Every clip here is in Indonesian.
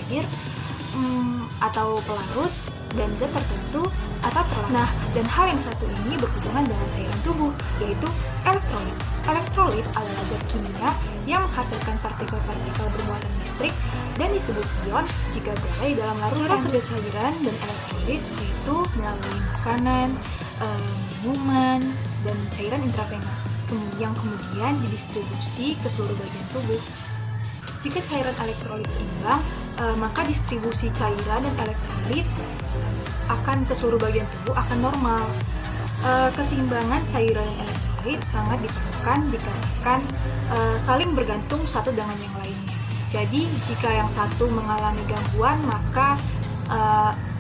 air atau pelarut, dan zat tertentu atau terlarut. Nah, dan hal yang satu ini berhubungan dengan cairan tubuh, yaitu elektrolit. Elektrolit adalah zat kimia yang menghasilkan partikel-partikel bermuatan listrik dan disebut ion jika berada di dalam larutan. Cara kerja cairan dan elektrolit yaitu melalui makanan, minuman, dan cairan intravena yang kemudian didistribusi ke seluruh bagian tubuh. Jika cairan elektrolit seimbang, maka distribusi cairan dan elektrolit akan ke seluruh bagian tubuh akan normal. Keseimbangan cairan dan elektrolit sangat diperlukan dikarenakan saling bergantung satu dengan yang lainnya. Jadi, jika yang satu mengalami gangguan, maka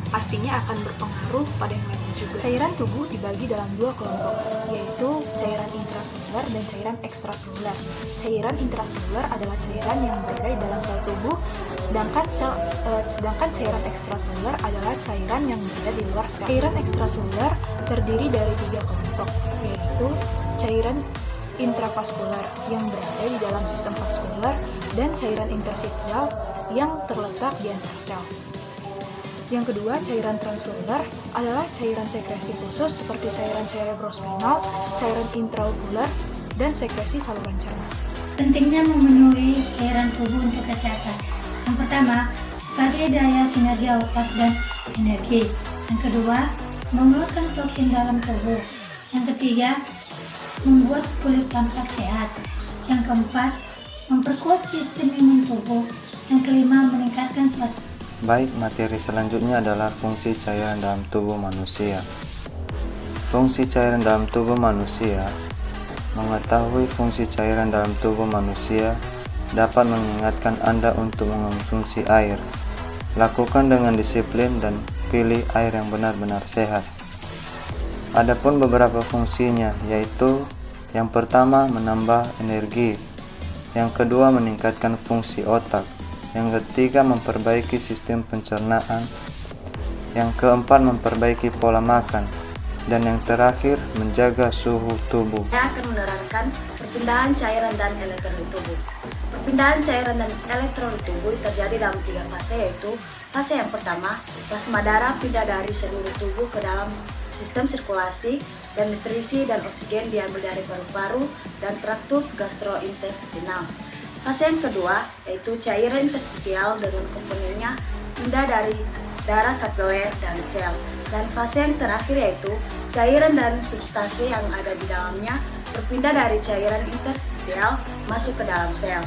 pastinya akan berpengaruh pada yang lainnya juga. Cairan tubuh dibagi dalam dua kelompok, yaitu cairan intraseluler dan cairan ekstraseluler. Cairan intraseluler adalah cairan yang berada di dalam sel tubuh, sedangkan cairan ekstraseluler adalah cairan yang berada di luar sel. Cairan ekstraseluler terdiri dari tiga kelompok, yaitu cairan intravaskular yang berada di dalam sistem vaskular dan cairan interstitial yang terletak di antara sel. Yang kedua, cairan transseluler adalah cairan sekresi khusus seperti cairan cerebrospinal, cairan intraokular, dan sekresi saluran cerna. Pentingnya memenuhi cairan tubuh untuk kesehatan. Yang pertama, sebagai daya kinerja otak dan energi. Yang kedua, mengeluarkan toksin dalam tubuh. Yang ketiga, membuat kulit tampak sehat. Yang keempat, memperkuat sistem imun tubuh. Yang kelima, meningkatkan suasana. Baik, materi selanjutnya adalah fungsi cairan dalam tubuh manusia. Fungsi cairan dalam tubuh manusia. Mengetahui fungsi cairan dalam tubuh manusia dapat mengingatkan Anda untuk mengonsumsi air. Lakukan dengan disiplin dan pilih air yang benar-benar sehat. Adapun beberapa fungsinya, yaitu yang pertama menambah energi, yang kedua meningkatkan fungsi otak, yang ketiga memperbaiki sistem pencernaan, yang keempat memperbaiki pola makan, dan yang terakhir menjaga suhu tubuh. Saya akan menerangkan perpindahan cairan dan elektrolit tubuh. Perpindahan cairan dan elektrolit tubuh terjadi dalam tiga fase, yaitu fase yang pertama, plasma darah pindah dari seluruh tubuh ke dalam sistem sirkulasi, dan nutrisi dan oksigen diambil dari paru-paru dan traktus gastrointestinal. Fase yang kedua, yaitu cairan interstitial dengan komponennya pindah dari darah kapiler dan sel. Dan fase yang terakhir, yaitu cairan dan substansi yang ada di dalamnya berpindah dari cairan interstitial masuk ke dalam sel.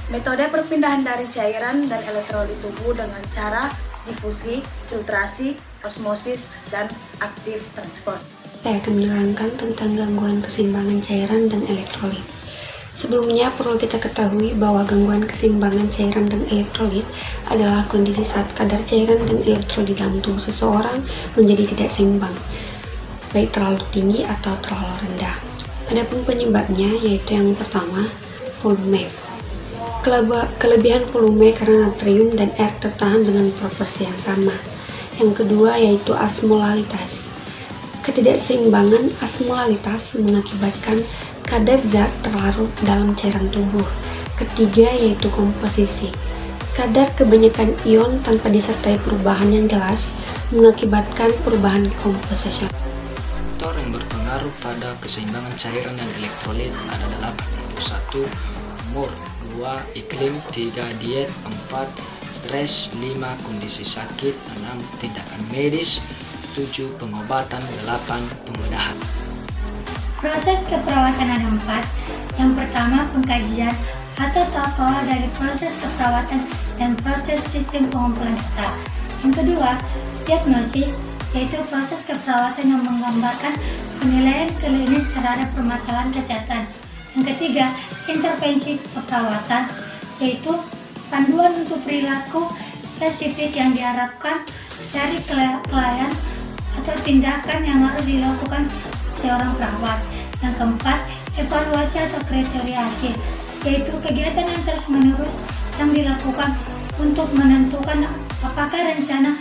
Metode perpindahan dari cairan dan elektrolit tubuh dengan cara difusi, filtrasi, osmosis, dan aktif transport. Saya akan menerangkan tentang gangguan keseimbangan cairan dan elektrolit. Sebelumnya perlu kita ketahui bahwa gangguan keseimbangan cairan dan elektrolit adalah kondisi saat kadar cairan dan elektrolit dalam tubuh seseorang menjadi tidak seimbang, baik terlalu tinggi atau terlalu rendah. Adapun penyebabnya yaitu yang pertama, volume. Kelebihan volume karena natrium dan air tertahan dengan proporsi yang sama. Yang kedua yaitu osmolalitas. Ketidakseimbangan osmolalitas mengakibatkan kadar zat terlarut dalam cairan tubuh. Ketiga yaitu komposisi. Kadar kebanyakan ion tanpa disertai perubahan yang jelas mengakibatkan perubahan komposisi. Faktor yang berpengaruh pada keseimbangan cairan dan elektrolit ada 8, yaitu 1. Umur, 2. Iklim, 3. Diet, 4. Stres, 5. Kondisi sakit, 6. Tindakan medis, 7. Pengobatan, 8. Pembedahan. Proses keperawatan ada 4. Yang pertama, pengkajian atau tahap awal dari proses keperawatan dan proses sistem pengumpulan data. Yang kedua, diagnosis, yaitu proses keperawatan yang menggambarkan penilaian klinis terhadap permasalahan kesehatan. Yang ketiga, intervensi keperawatan, yaitu panduan untuk perilaku spesifik yang diharapkan dari klien atau tindakan yang harus dilakukan seorang perawat. Yang keempat, evaluasi atau kriteria hasil, yaitu kegiatan yang terus-menerus yang dilakukan untuk menentukan apakah rencana